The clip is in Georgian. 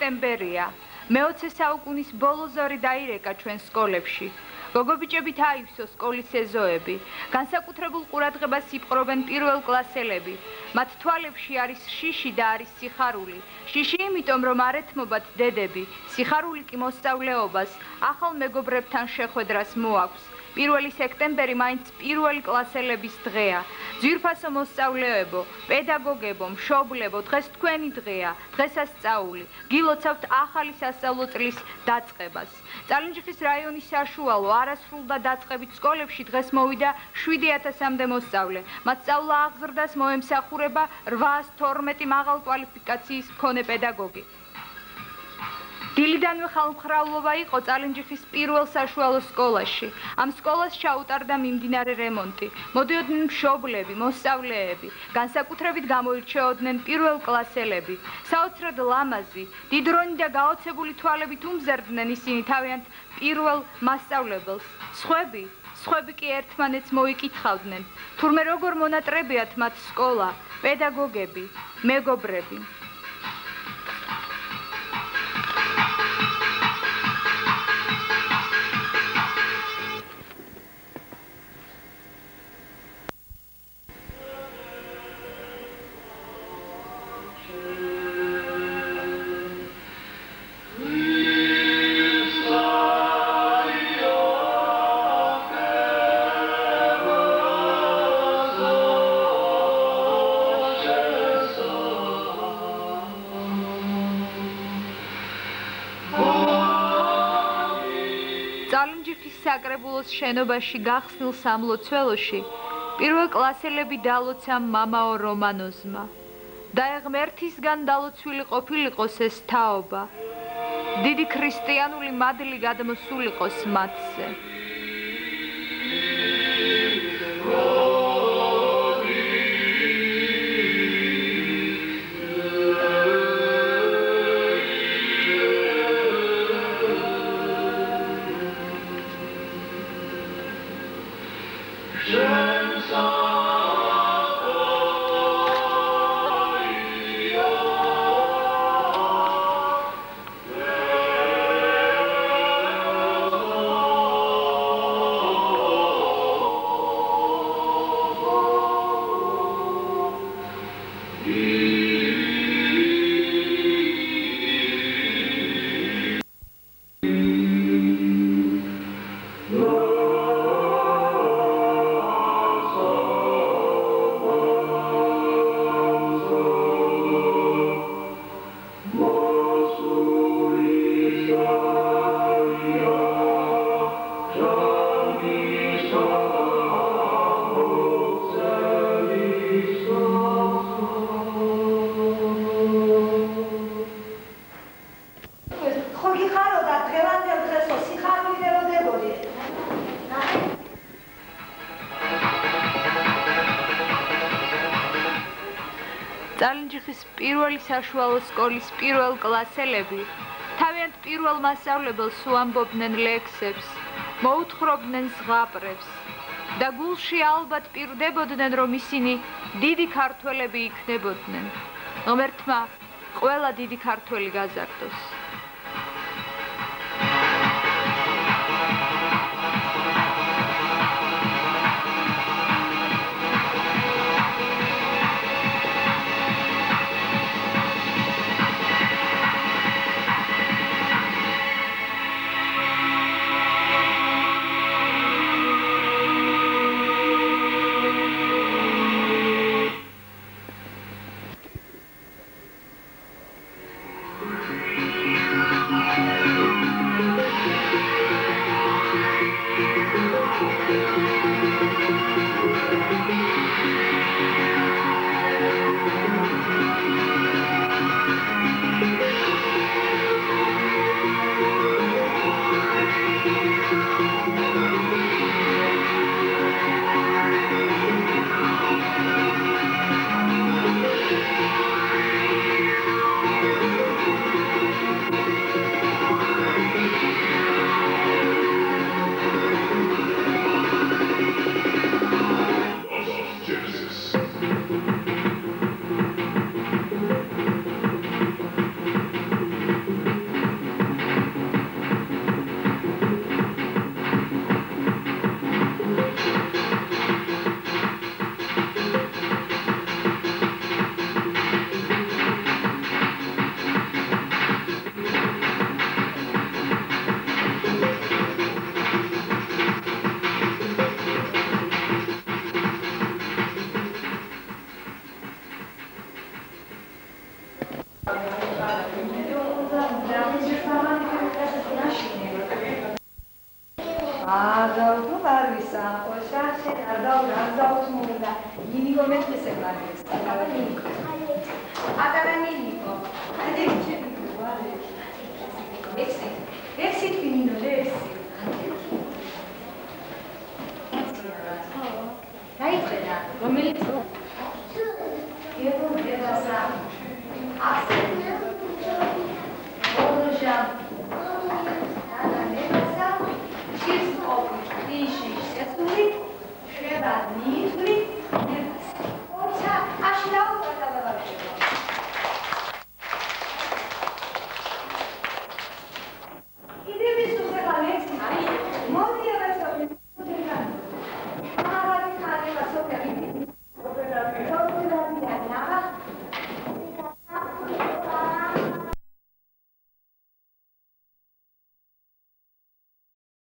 სექტემბერია. მე-20 საუკუნის ბოლოს ზორი დაირეკა ჩვენ სკოლებში. გოგობიჭებით აივსო სკოლის ეზოები. განსაკუთრებულ ყურადღებას იპყრობენ პირველ კლასელები. მათ თვალებში არის შიში და არის სიხარული. შიში იმიტომ, რომ არ ეთმობათ დედები, სიხარული კი მოსწავლეობას, ახალ მეგობრებთან შეხვედრას მოაქვს. 1 სექტემბერი მაინც პირველი კლასელების დღეა. ძვირფასო მოსწავლეებო, პედაგოგებო, მშობლებო, დღეს თქვენი დღეა, დღესასწაული. გილოცავთ ახალი სასწავლო წლის დაწყებას. წალენჯიხის რაიონის საშუალო, არასრულ და დაწყებით სკოლებში დღეს მოვიდა 7000-მდე მოსწავლე. მათ სწავლა აღზრდას მოემსახურება 812 მაღალ კვალიფიკაციის მქონე პედაგოგი. დილიდანვე ხალხმრავლობა იყო წალენჯიხის პირველ საშუალო სკოლაში. ამ სკოლას ჩაუტარდა მიმდინარე რემონტი. მოდიოდნენ მშობლები, მოსწავლეები, განსაკუთრებით გამოირჩეოდნენ პირველ კლასელები. საოცრად ლამაზი, დიდრონი და გაოცებული თვალებით უმზერდნენ ისინი თავიანთ პირველ მასწავლებელს. სხვები კი ერთმანეთს მოიკითხავდნენ, თურმე როგორ მონატრებიათ მათ სკოლა, პედაგოგები, მეგობრები. წალენჯიხის საკრებულოს შენობაში გახსნილ სამლოცველოში პირველ კლასელები დალოცა მამაო რომანოზმა. და ღმერთისგან დალოცვილი ყოფილიყოს ეს თაობა. დიდი ქრისტიანული მადლი გადმოსულიყოს მათზე. წალენჯიხის პირველი საშუალო სკოლის პირველ კლასელები თავიანთ პირველ მასწავლებელს უამბობდნენ ლექსებს, მოუთხრობდნენ ზღაპრებს და გულში ალბათ პირდებოდნენ, რომ ისინი დიდი ქართველები იქნებოდნენ. ღმერთმა ყველა დიდი ქართველი გაზარდოს. ну Лариса, ошა შენ არ დავგაზავს მოვიდა. ნინიკო მეწესე მაგეს. აკავა ნინიკო. აკავა ნინიკო. ადი ჩემი გვარი. ეცი ნინო ეცი. დაიწერა. რომელიც გებო გებასა. ასე. ოროჟა. ადა ნებასა. შის ყოფი. ისი შესული. შევა ნიტვი.